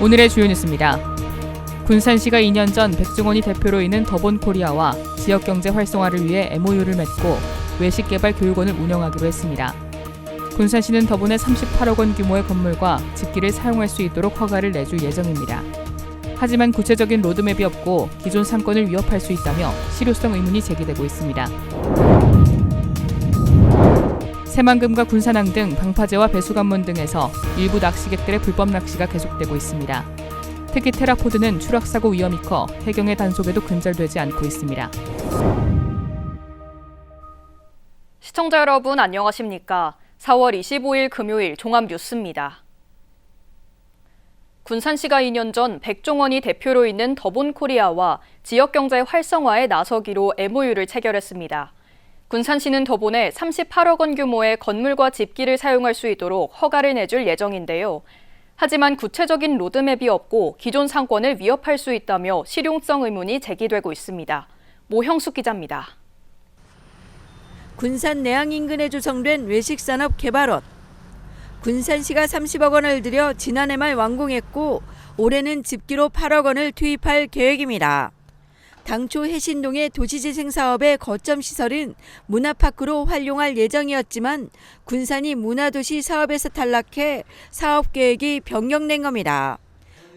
오늘의 주요 뉴스입니다. 군산시가 2년 전 백종원이 대표로 있는 더본코리아와 지역경제 활성화를 위해 MOU를 맺고 외식개발교육원을 운영하기로 했습니다. 군산시는 더본에 38억 원 규모의 건물과 집기를 사용할 수 있도록 허가를 내줄 예정입니다. 하지만 구체적인 로드맵이 없고 기존 상권을 위협할 수 있다며 실효성 의문이 제기되고 있습니다. 새만금과 군산항 등 방파제와 배수관문 등에서 일부 낚시객들의 불법 낚시가 계속되고 있습니다. 특히 테라포드는 추락사고 위험이 커 해경의 단속에도 근절되지 않고 있습니다. 시청자 여러분 안녕하십니까? 4월 25일 금요일 종합뉴스입니다. 군산시가 2년 전 백종원이 대표로 있는 더본코리아와 지역경제 활성화에 나서기로 MOU를 체결했습니다. 군산시는 더본에 38억 원 규모의 건물과 집기를 사용할 수 있도록 허가를 내줄 예정인데요. 하지만 구체적인 로드맵이 없고 기존 상권을 위협할 수 있다며 실용성 의문이 제기되고 있습니다. 모형숙 기자입니다. 군산 내항 인근에 조성된 외식산업 개발원. 군산시가 30억 원을 들여 지난해 말 완공했고 올해는 집기로 8억 원을 투입할 계획입니다. 당초 해신동의 도시재생 사업의 거점 시설은 문화파크로 활용할 예정이었지만 군산이 문화도시 사업에서 탈락해 사업 계획이 변경된 겁니다.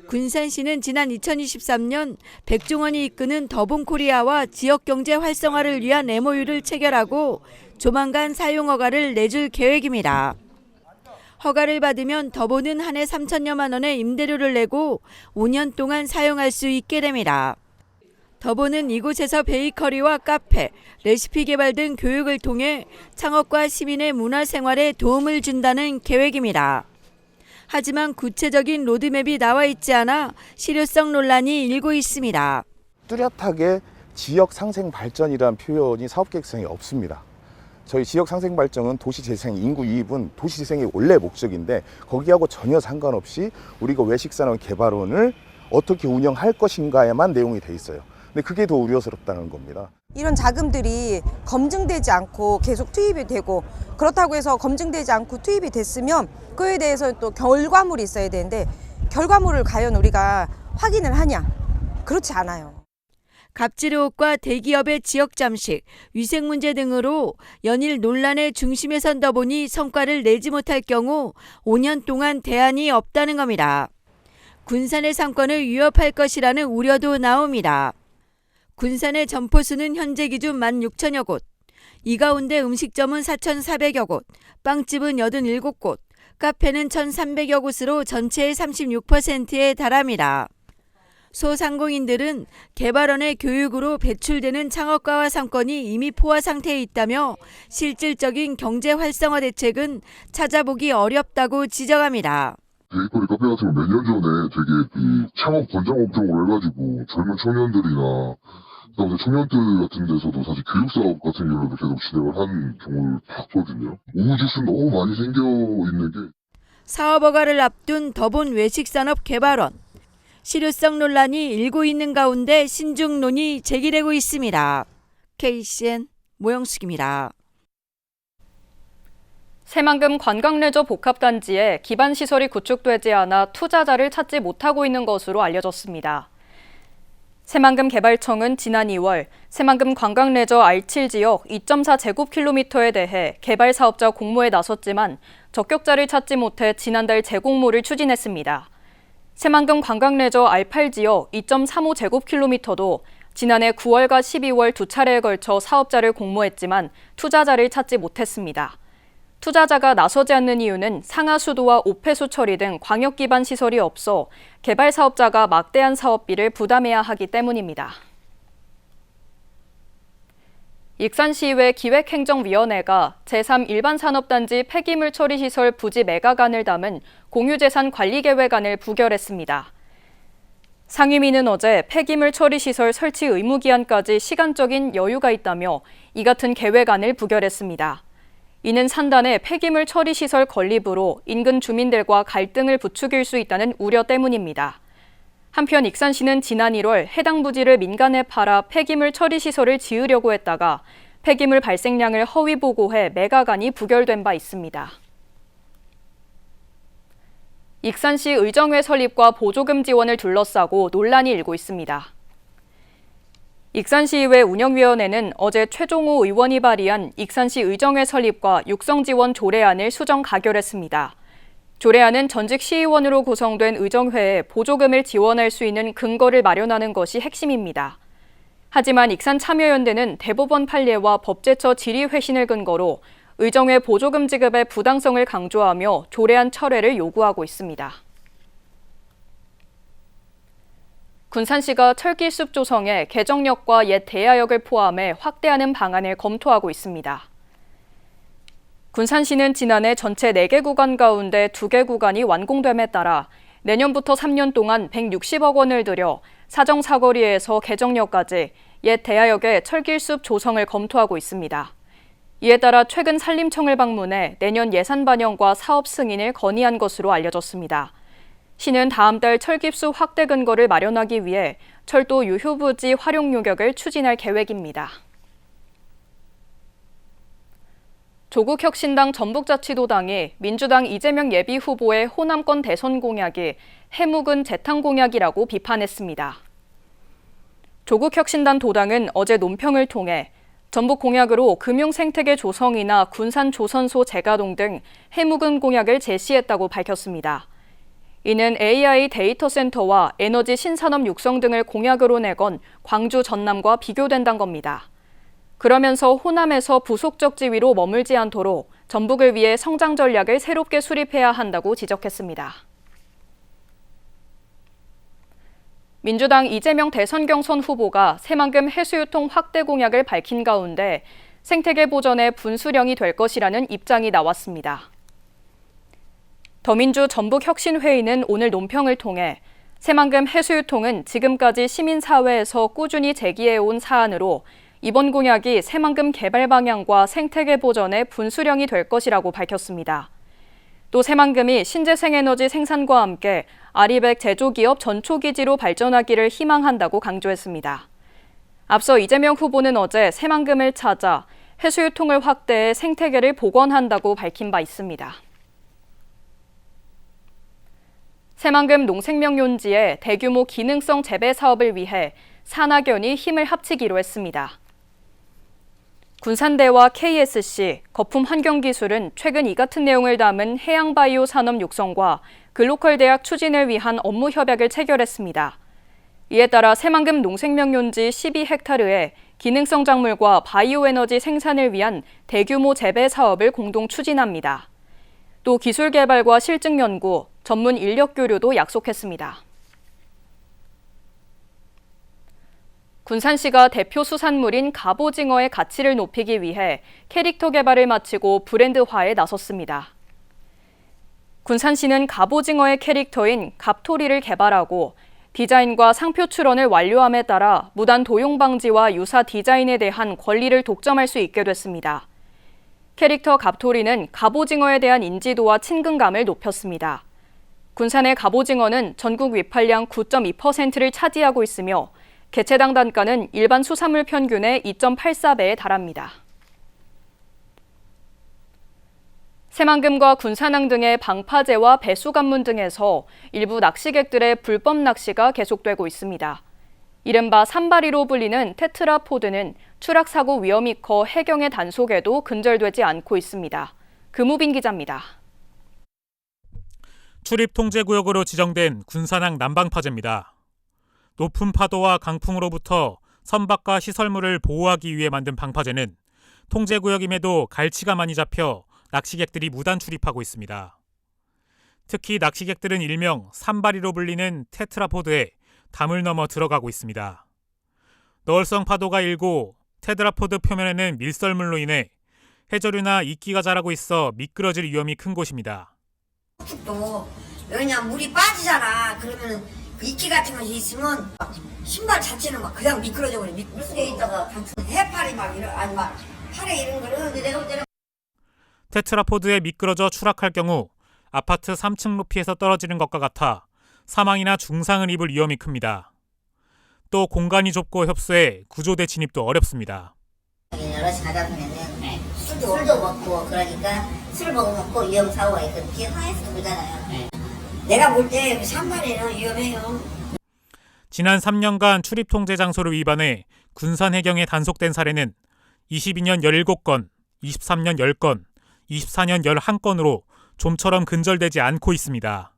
군산시는 지난 2023년 백종원이 이끄는 더본코리아와 지역경제 활성화를 위한 MOU를 체결하고 조만간 사용허가를 내줄 계획입니다. 허가를 받으면 더본은 한 해 3천여만 원의 임대료를 내고 5년 동안 사용할 수 있게 됩니다. 더본은 이곳에서 베이커리와 카페, 레시피 개발 등 교육을 통해 창업과 시민의 문화생활에 도움을 준다는 계획입니다. 하지만 구체적인 로드맵이 나와 있지 않아 실효성 논란이 일고 있습니다. 뚜렷하게 지역 상생 발전이라는 표현이 사업 계획성이 없습니다. 저희 지역 상생 발전은 도시 재생, 인구 이입은 도시 재생이 원래 목적인데 거기하고 전혀 상관없이 우리가 외식산업 개발원을 어떻게 운영할 것인가에만 내용이 돼 있어요. 근데 그게 더 우려스럽다는 겁니다. 이런 자금들이 검증되지 않고 계속 투입이 되고 그렇다고 해서 검증되지 않고 투입이 됐으면 그에 대해서 또 결과물이 있어야 되는데 결과물을 과연 우리가 확인을 하냐? 그렇지 않아요. 갑질 의혹과 대기업의 지역 잠식, 위생 문제 등으로 연일 논란의 중심에 선다 보니 성과를 내지 못할 경우 5년 동안 대안이 없다는 겁니다. 군산의 상권을 위협할 것이라는 우려도 나옵니다. 군산의 점포수는 현재 기준 16,000여 곳, 이 가운데 음식점은 4,400여 곳, 빵집은 87곳, 카페는 1,300여 곳으로 전체의 36%에 달합니다. 소상공인들은 개발원의 교육으로 배출되는 창업가와 상권이 이미 포화 상태에 있다며 실질적인 경제 활성화 대책은 찾아보기 어렵다고 지적합니다. 베이커리 카페 같은 거 몇 년 전에 되게 창업 권장 업종으로 해가지고 젊은 청년들이나 그다음에 청년들 같은 데서도 사실 교육사업 같은 경우도 계속 진행을 한 경우를 봤거든요. 우후죽순 너무 많이 생겨 있는 게 사업 허가를 앞둔 더본 외식산업 개발원. 실효성 논란이 일고 있는 가운데 신중론이 제기되고 있습니다. KCN 모형숙입니다. 새만금 관광레저 복합단지에 기반시설이 구축되지 않아 투자자를 찾지 못하고 있는 것으로 알려졌습니다. 새만금 개발청은 지난 2월 새만금 관광레저 R7 지역 2.4제곱킬로미터에 대해 개발 사업자 공모에 나섰지만 적격자를 찾지 못해 지난달 재공모를 추진했습니다. 새만금 관광레저 R8 지역 2.35제곱킬로미터도 지난해 9월과 12월 두 차례에 걸쳐 사업자를 공모했지만 투자자를 찾지 못했습니다. 투자자가 나서지 않는 이유는 상하수도와 오폐수 처리 등 광역 기반 시설이 없어 개발 사업자가 막대한 사업비를 부담해야 하기 때문입니다. 익산시의회 기획행정위원회가 제3일반산업단지 폐기물 처리시설 부지 매각안을 담은 공유재산 관리계획안을 부결했습니다. 상임위는 어제 폐기물 처리시설 설치 의무기한까지 시간적인 여유가 있다며 이 같은 계획안을 부결했습니다. 이는 산단의 폐기물 처리시설 건립으로 인근 주민들과 갈등을 부추길 수 있다는 우려 때문입니다. 한편 익산시는 지난 1월 해당 부지를 민간에 팔아 폐기물 처리시설을 지으려고 했다가 폐기물 발생량을 허위 보고해 매각안이 부결된 바 있습니다. 익산시 의정회 설립과 보조금 지원을 둘러싸고 논란이 일고 있습니다. 익산시의회 운영위원회는 어제 최종호 의원이 발의한 익산시 의정회 설립과 육성 지원 조례안을 수정 가결했습니다. 조례안은 전직 시의원으로 구성된 의정회에 보조금을 지원할 수 있는 근거를 마련하는 것이 핵심입니다. 하지만 익산참여연대는 대법원 판례와 법제처 질의회신을 근거로 의정회 보조금 지급의 부당성을 강조하며 조례안 철회를 요구하고 있습니다. 군산시가 철길숲 조성에 개정역과 옛 대야역을 포함해 확대하는 방안을 검토하고 있습니다. 군산시는 지난해 전체 4개 구간 가운데 2개 구간이 완공됨에 따라 내년부터 3년 동안 160억 원을 들여 사정사거리에서 개정역까지 옛 대야역의 철길숲 조성을 검토하고 있습니다. 이에 따라 최근 산림청을 방문해 내년 예산 반영과 사업 승인을 건의한 것으로 알려졌습니다. 시는 다음 달 철길숲 확대 근거를 마련하기 위해 철도 유휴부지 활용 요격을 추진할 계획입니다. 조국혁신당 전북자치도당이 민주당 이재명 예비후보의 호남권 대선 공약이 해묵은 재탕 공약이라고 비판했습니다. 조국혁신당 도당은 어제 논평을 통해 전북 공약으로 금융생태계 조성이나 군산 조선소 재가동 등 해묵은 공약을 제시했다고 밝혔습니다. 이는 AI 데이터 센터와 에너지 신산업 육성 등을 공약으로 내건 광주 전남과 비교된다는 겁니다. 그러면서 호남에서 부속적 지위로 머물지 않도록 전북을 위해 성장 전략을 새롭게 수립해야 한다고 지적했습니다. 민주당 이재명 대선 경선 후보가 새만금 해수유통 확대 공약을 밝힌 가운데 생태계 보전의 분수령이 될 것이라는 입장이 나왔습니다. 더민주 전북혁신회의는 오늘 논평을 통해 새만금 해수유통은 지금까지 시민사회에서 꾸준히 제기해온 사안으로 이번 공약이 새만금 개발 방향과 생태계 보전의 분수령이 될 것이라고 밝혔습니다. 또 새만금이 신재생에너지 생산과 함께 아리백 제조기업 전초기지로 발전하기를 희망한다고 강조했습니다. 앞서 이재명 후보는 어제 새만금을 찾아 해수유통을 확대해 생태계를 복원한다고 밝힌 바 있습니다. 새만금 농생명용지의 대규모 기능성 재배 사업을 위해 산학연이 힘을 합치기로 했습니다. 군산대와 KSC, 거품환경기술은 최근 이 같은 내용을 담은 해양바이오 산업 육성과 글로컬 대학 추진을 위한 업무 협약을 체결했습니다. 이에 따라 새만금 농생명용지 12헥타르에 기능성 작물과 바이오 에너지 생산을 위한 대규모 재배 사업을 공동 추진합니다. 또 기술 개발과 실증 연구, 전문 인력 교류도 약속했습니다. 군산시가 대표 수산물인 갑오징어의 가치를 높이기 위해 캐릭터 개발을 마치고 브랜드화에 나섰습니다. 군산시는 갑오징어의 캐릭터인 갑토리를 개발하고 디자인과 상표 출원을 완료함에 따라 무단 도용 방지와 유사 디자인에 대한 권리를 독점할 수 있게 됐습니다. 캐릭터 갑토리는 갑오징어에 대한 인지도와 친근감을 높였습니다. 군산의 갑오징어는 전국 위팔량 9.2%를 차지하고 있으며 개체당 단가는 일반 수산물 평균의 2.84배에 달합니다. 새만금과 군산항 등의 방파제와 배수관문 등에서 일부 낚시객들의 불법 낚시가 계속되고 있습니다. 이른바 산바리로 불리는 테트라포드는 추락사고 위험이 커 해경의 단속에도 근절되지 않고 있습니다. 금우빈 기자입니다. 출입통제구역으로 지정된 군산항 난방파제입니다. 높은 파도와 강풍으로부터 선박과 시설물을 보호하기 위해 만든 방파제는 통제구역임에도 갈치가 많이 잡혀 낚시객들이 무단 출입하고 있습니다. 특히 낚시객들은 일명 산바리로 불리는 테트라포드에 담을 넘어 들어가고 있습니다. 너울성 파도가 일고 테트라포드 표면에는 밀썰물로 인해 해저류나 이끼가 자라고 있어 미끄러질 위험이 큰 곳입니다. 또 왜냐 물이 빠지잖아. 그러면 이끼 같은 것이 있으면 신발 자체는 막 그냥 미끄러져 버려. 물속에 있다가 해파리 막 이런 아니 막 팔에 이런 거를 내가 테트라포드에 미끄러져 추락할 경우 아파트 3층 높이에서 떨어지는 것과 같아 사망이나 중상을 입을 위험이 큽니다. 또 공간이 좁고 협소해 구조대 진입도 어렵습니다. 여럿이 가다 보면은 술도 먹고 그러니까 술 먹고 위험 사고가 있거든. 뒤에 항해서도 그러잖아요. 내가 볼 때 산발에는 위험해요. 지난 3년간 출입 통제 장소를 위반해 군산 해경에 단속된 사례는 22년 17건, 23년 10건, 24년 11건으로 좀처럼 근절되지 않고 있습니다.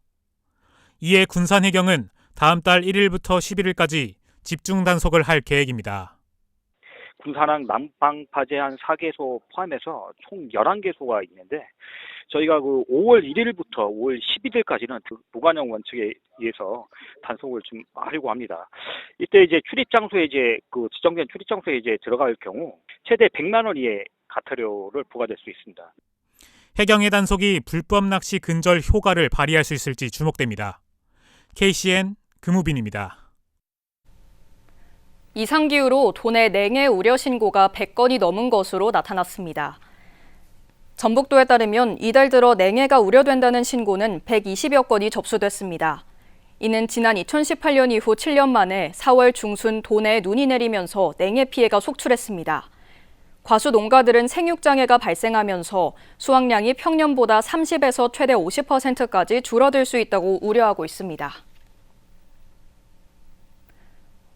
이에 군산 해경은 다음 달 1일부터 11일까지 집중 단속을 할 계획입니다. 군산항 난방파제 한 4개소 포함해서 총 11개소가 있는데 저희가 5월 1일부터 5월 11일까지는 무관용 원칙에 의해서 단속을 좀 하려고 합니다. 이때 이제 출입 장소에 지정된 출입 장소에 들어갈 경우 최대 100만 원 이하의 과태료를 부과될 수 있습니다. 해경의 단속이 불법 낚시 근절 효과를 발휘할 수 있을지 주목됩니다. KCN 금우빈입니다. 이상기후로 도내 냉해 우려 신고가 100건이 넘은 것으로 나타났습니다. 전북도에 따르면 이달 들어 냉해가 우려된다는 신고는 120여 건이 접수됐습니다. 이는 지난 2018년 이후 7년 만에 4월 중순 도내에 눈이 내리면서 냉해 피해가 속출했습니다. 과수 농가들은 생육장애가 발생하면서 수확량이 평년보다 30에서 최대 50%까지 줄어들 수 있다고 우려하고 있습니다.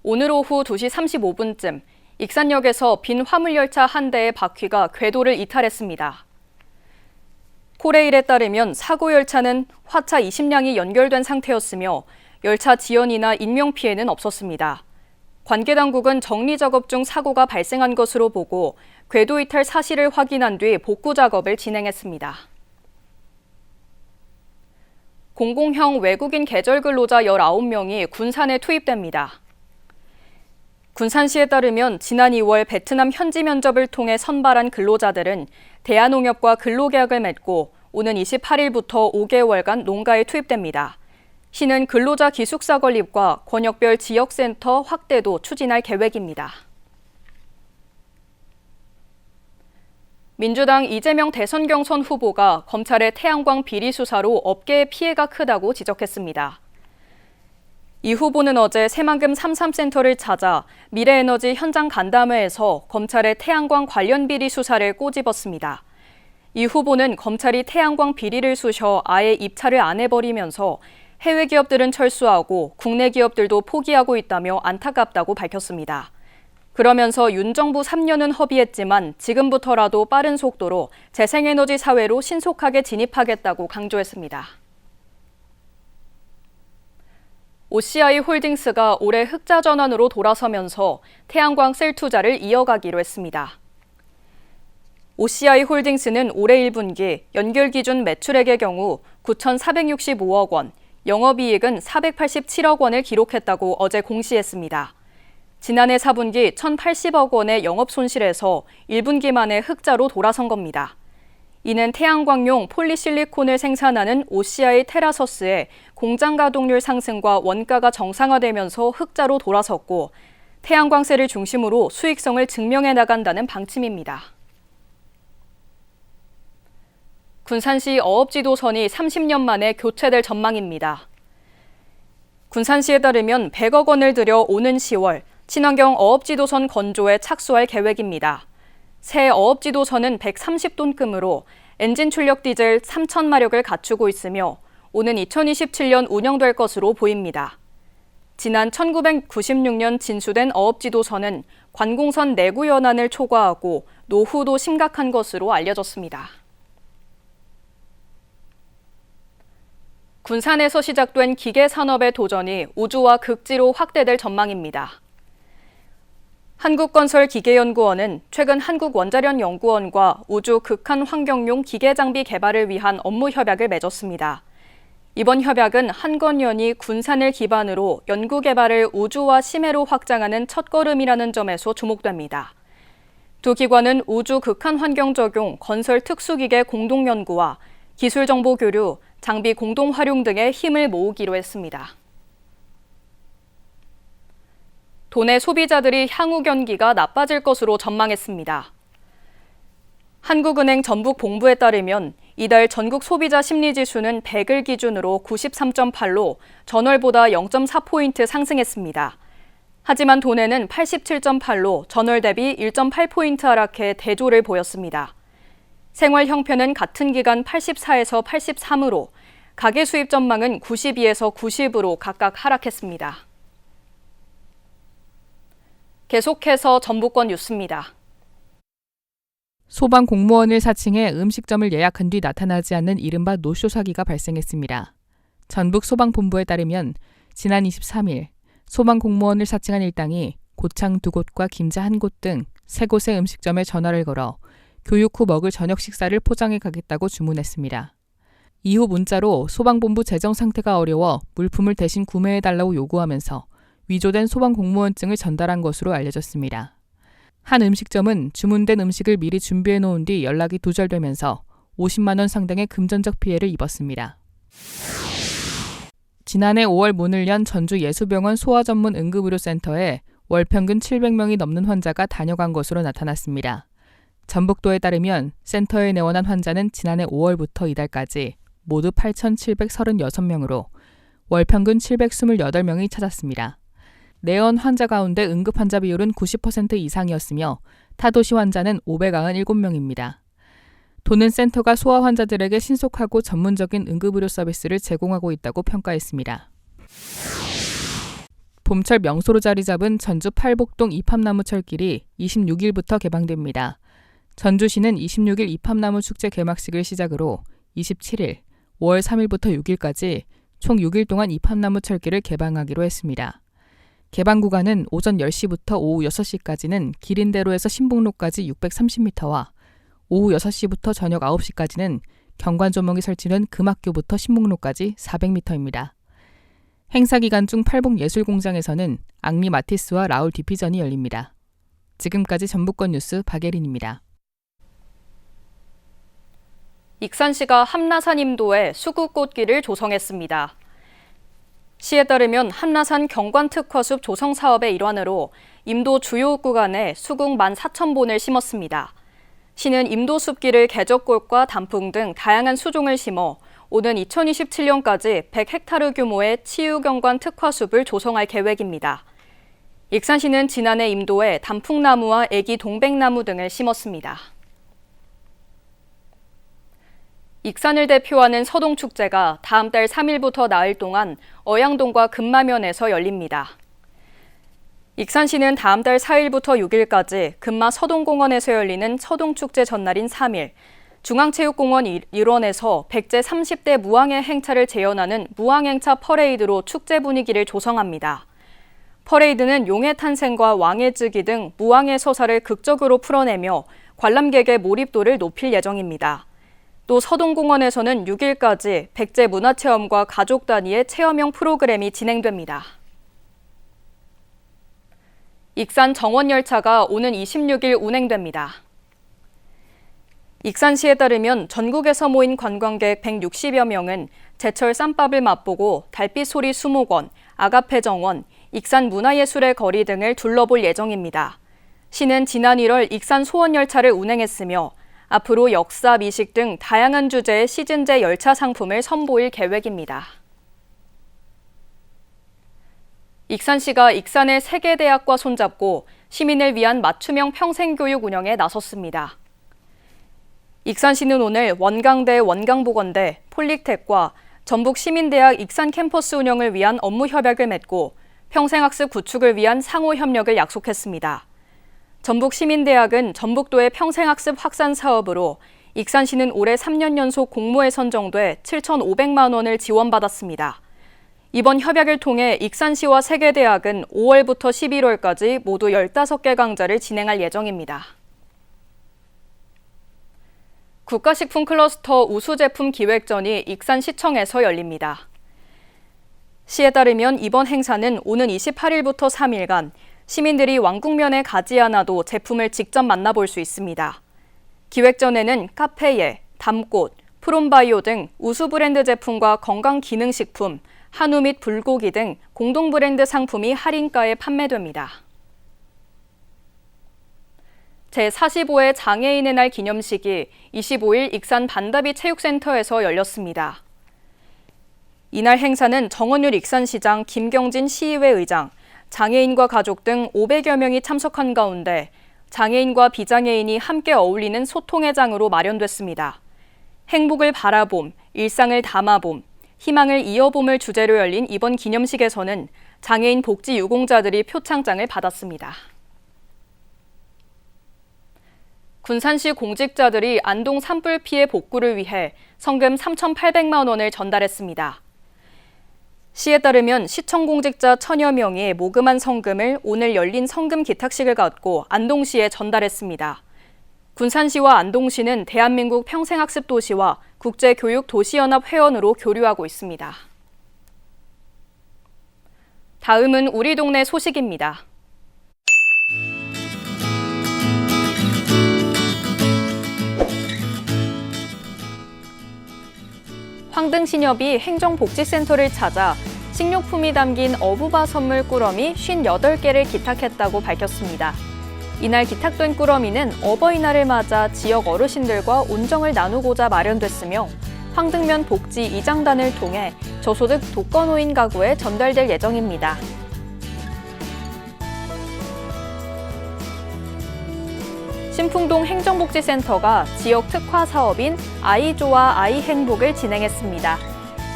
오늘 오후 2시 35분쯤 익산역에서 빈 화물열차 한 대의 바퀴가 궤도를 이탈했습니다. 코레일에 따르면 사고 열차는 화차 20량이 연결된 상태였으며 열차 지연이나 인명피해는 없었습니다. 관계당국은 정리작업 중 사고가 발생한 것으로 보고 궤도 이탈 사실을 확인한 뒤 복구 작업을 진행했습니다. 공공형 외국인 계절 근로자 19명이 군산에 투입됩니다. 군산시에 따르면 지난 2월 베트남 현지 면접을 통해 선발한 근로자들은 대한농협과 근로계약을 맺고 오는 28일부터 5개월간 농가에 투입됩니다. 시는 근로자 기숙사 건립과 권역별 지역센터 확대도 추진할 계획입니다. 민주당 이재명 대선 경선 후보가 검찰의 태양광 비리 수사로 업계의 피해가 크다고 지적했습니다. 이 후보는 어제 새만금 삼삼센터를 찾아 미래에너지 현장 간담회에서 검찰의 태양광 관련 비리 수사를 꼬집었습니다. 이 후보는 검찰이 태양광 비리를 쑤셔 아예 입찰을 안 해버리면서 해외 기업들은 철수하고 국내 기업들도 포기하고 있다며 안타깝다고 밝혔습니다. 그러면서 윤 정부 3년은 허비했지만 지금부터라도 빠른 속도로 재생에너지 사회로 신속하게 진입하겠다고 강조했습니다. OCI 홀딩스가 올해 흑자 전환으로 돌아서면서 태양광 셀 투자를 이어가기로 했습니다. OCI 홀딩스는 올해 1분기 연결 기준 매출액의 경우 9,465억 원, 영업이익은 487억 원을 기록했다고 어제 공시했습니다. 지난해 4분기 1,080억 원의 영업 손실에서 1분기 만에 흑자로 돌아선 겁니다. 이는 태양광용 폴리실리콘을 생산하는 OCI 테라서스의 공장 가동률 상승과 원가가 정상화되면서 흑자로 돌아섰고 태양광셀을 중심으로 수익성을 증명해 나간다는 방침입니다. 군산시 어업지도선이 30년 만에 교체될 전망입니다. 군산시에 따르면 100억 원을 들여 오는 10월 친환경 어업지도선 건조에 착수할 계획입니다. 새 어업지도선은 130톤급으로 엔진 출력 디젤 3,000마력을 갖추고 있으며 오는 2027년 운영될 것으로 보입니다. 지난 1996년 진수된 어업지도선은 관공선 내구 연한을 초과하고 노후도 심각한 것으로 알려졌습니다. 군산에서 시작된 기계산업의 도전이 우주와 극지로 확대될 전망입니다. 한국건설기계연구원은 최근 한국원자력연구원과 우주 극한 환경용 기계장비 개발을 위한 업무 협약을 맺었습니다. 이번 협약은 한건연이 군산을 기반으로 연구개발을 우주와 심해로 확장하는 첫걸음이라는 점에서 주목됩니다. 두 기관은 우주 극한 환경 적용 건설 특수기계 공동연구와 기술정보 교류, 장비 공동 활용 등의 힘을 모으기로 했습니다. 도내 소비자들이 향후 경기가 나빠질 것으로 전망했습니다. 한국은행 전북본부에 따르면 이달 전국 소비자 심리지수는 100을 기준으로 93.8로 전월보다 0.4포인트 상승했습니다. 하지만 도내는 87.8로 전월 대비 1.8포인트 하락해 대조를 보였습니다. 생활 형편은 같은 기간 84에서 83으로 가계 수입 전망은 92에서 90으로 각각 하락했습니다. 계속해서 전북권 뉴스입니다. 소방 공무원을 사칭해 음식점을 예약한 뒤 나타나지 않는 이른바 노쇼 사기가 발생했습니다. 전북 소방본부에 따르면 지난 23일 소방 공무원을 사칭한 일당이 고창 2곳과 김자 1곳 등 3곳의 음식점에 전화를 걸어 교육 후 먹을 저녁 식사를 포장해 가겠다고 주문했습니다. 이후 문자로 소방본부 재정 상태가 어려워 물품을 대신 구매해달라고 요구하면서 위조된 소방 공무원증을 전달한 것으로 알려졌습니다. 한 음식점은 주문된 음식을 미리 준비해 놓은 뒤 연락이 두절되면서 50만 원 상당의 금전적 피해를 입었습니다. 지난해 5월 문을 연 전주 예수병원 소아전문 응급의료센터에 월 평균 700명이 넘는 환자가 다녀간 것으로 나타났습니다. 전북도에 따르면 센터에 내원한 환자는 지난해 5월부터 이달까지 모두 8,736명으로 월 평균 728명이 찾았습니다. 내원 환자 가운데 응급 환자 비율은 90% 이상이었으며 타도시 환자는 597명입니다. 도는 센터가 소아 환자들에게 신속하고 전문적인 응급의료 서비스를 제공하고 있다고 평가했습니다. 봄철 명소로 자리 잡은 전주 팔복동 이팝나무 철길이 26일부터 개방됩니다. 전주시는 26일 이팝나무 축제 개막식을 시작으로 27일, 5월 3일부터 6일까지 총 6일 동안 이팝나무 철길을 개방하기로 했습니다. 개방 구간은 오전 10시부터 오후 6시까지는 기린대로에서 신북로까지 630m와 오후 6시부터 저녁 9시까지는 경관조명이 설치된 금학교부터 신북로까지 400m입니다. 행사 기간 중 팔복예술공장에서는 앙리 마티스와 라울 디피전이 열립니다. 지금까지 전북권 뉴스 박예린입니다. 익산시가 함나산 임도에 수국꽃길을 조성했습니다. 시에 따르면 함나산 경관특화숲 조성 사업의 일환으로 임도 주요 구간에 수국 14,000본을 심었습니다. 시는 임도숲길을 개적꽃과 단풍 등 다양한 수종을 심어 오는 2027년까지 100헥타르 규모의 치유경관 특화숲을 조성할 계획입니다. 익산시는 지난해 임도에 단풍나무와 애기 동백나무 등을 심었습니다. 익산을 대표하는 서동축제가 다음 달 3일부터 나흘 동안 어양동과 금마면에서 열립니다. 익산시는 다음 달 4일부터 6일까지 금마 서동공원에서 열리는 서동축제 전날인 3일, 중앙체육공원 일원에서 백제 30대 무왕의 행차를 재현하는 무왕행차 퍼레이드로 축제 분위기를 조성합니다. 퍼레이드는 용의 탄생과 왕의 즉위 등 무왕의 서사를 극적으로 풀어내며 관람객의 몰입도를 높일 예정입니다. 또 서동공원에서는 6일까지 백제 문화체험과 가족 단위의 체험형 프로그램이 진행됩니다. 익산 정원열차가 오는 26일 운행됩니다. 익산시에 따르면 전국에서 모인 관광객 160여 명은 제철 쌈밥을 맛보고 달빛소리 수목원, 아가페 정원, 익산 문화예술의 거리 등을 둘러볼 예정입니다. 시는 지난 1월 익산 소원열차를 운행했으며 앞으로 역사, 미식 등 다양한 주제의 시즌제 열차 상품을 선보일 계획입니다. 익산시가 익산의 세계대학과 손잡고 시민을 위한 맞춤형 평생교육 운영에 나섰습니다. 익산시는 오늘 원광대, 원광보건대, 폴릭텍과 전북시민대학 익산 캠퍼스 운영을 위한 업무 협약을 맺고 평생학습 구축을 위한 상호 협력을 약속했습니다. 전북시민대학은 전북도의 평생학습 확산 사업으로 익산시는 올해 3년 연속 공모에 선정돼 7,500만 원을 지원받았습니다. 이번 협약을 통해 익산시와 세계대학은 5월부터 11월까지 모두 15개 강좌를 진행할 예정입니다. 국가식품 클러스터 우수제품 기획전이 익산시청에서 열립니다. 시에 따르면 이번 행사는 오는 28일부터 3일간 시민들이 왕국면에 가지 않아도 제품을 직접 만나볼 수 있습니다. 기획전에는 카페예, 담꽃, 프롬바이오 등 우수 브랜드 제품과 건강기능식품, 한우 및 불고기 등 공동 브랜드 상품이 할인가에 판매됩니다. 제45회 장애인의 날 기념식이 25일 익산 반다비 체육센터에서 열렸습니다. 이날 행사는 정원율 익산시장 김경진 시의회 의장, 장애인과 가족 등 500여 명이 참석한 가운데 장애인과 비장애인이 함께 어울리는 소통의 장으로 마련됐습니다. 행복을 바라봄, 일상을 담아봄, 희망을 이어봄을 주제로 열린 이번 기념식에서는 장애인 복지 유공자들이 표창장을 받았습니다. 군산시 공직자들이 안동 산불 피해 복구를 위해 성금 3,800만 원을 전달했습니다. 시에 따르면 시청 공직자 1,000여 명이 모금한 성금을 오늘 열린 성금 기탁식을 갖고 안동시에 전달했습니다. 군산시와 안동시는 대한민국 평생학습도시와 국제교육도시연합 회원으로 교류하고 있습니다. 다음은 우리 동네 소식입니다. 황등신협이 행정복지센터를 찾아 식료품이 담긴 어부바 선물 꾸러미 58개를 기탁했다고 밝혔습니다. 이날 기탁된 꾸러미는 어버이날을 맞아 지역 어르신들과 온정을 나누고자 마련됐으며 황등면 복지 이장단을 통해 저소득 독거노인 가구에 전달될 예정입니다. 신풍동 행정복지센터가 지역 특화 사업인 아이좋아 아이행복을 진행했습니다.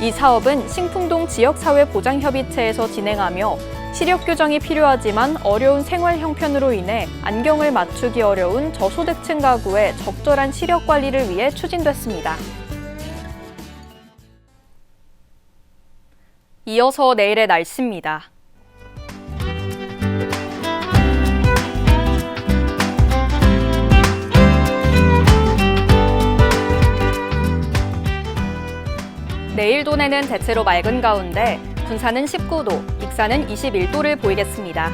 이 사업은 신풍동 지역사회보장협의체에서 진행하며 시력 교정이 필요하지만 어려운 생활 형편으로 인해 안경을 맞추기 어려운 저소득층 가구의 적절한 시력 관리를 위해 추진됐습니다. 이어서 내일의 날씨입니다. 내일 도내는 대체로 맑은 가운데 군산은 19도, 익산은 21도를 보이겠습니다.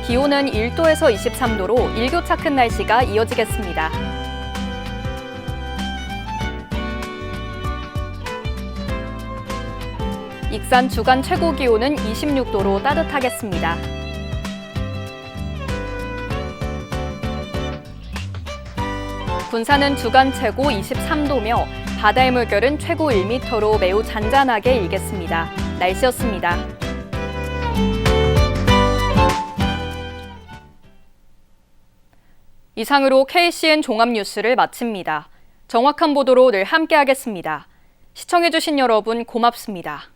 기온은 1도에서 23도로 일교차 큰 날씨가 이어지겠습니다. 익산 주간 최고 기온은 26도로 따뜻하겠습니다. 군산은 주간 최고 23도며 바다의 물결은 최고 1m로 매우 잔잔하게 일겠습니다. 날씨였습니다. 이상으로 KCN 종합뉴스를 마칩니다. 정확한 보도로 늘 함께하겠습니다. 시청해주신 여러분 고맙습니다.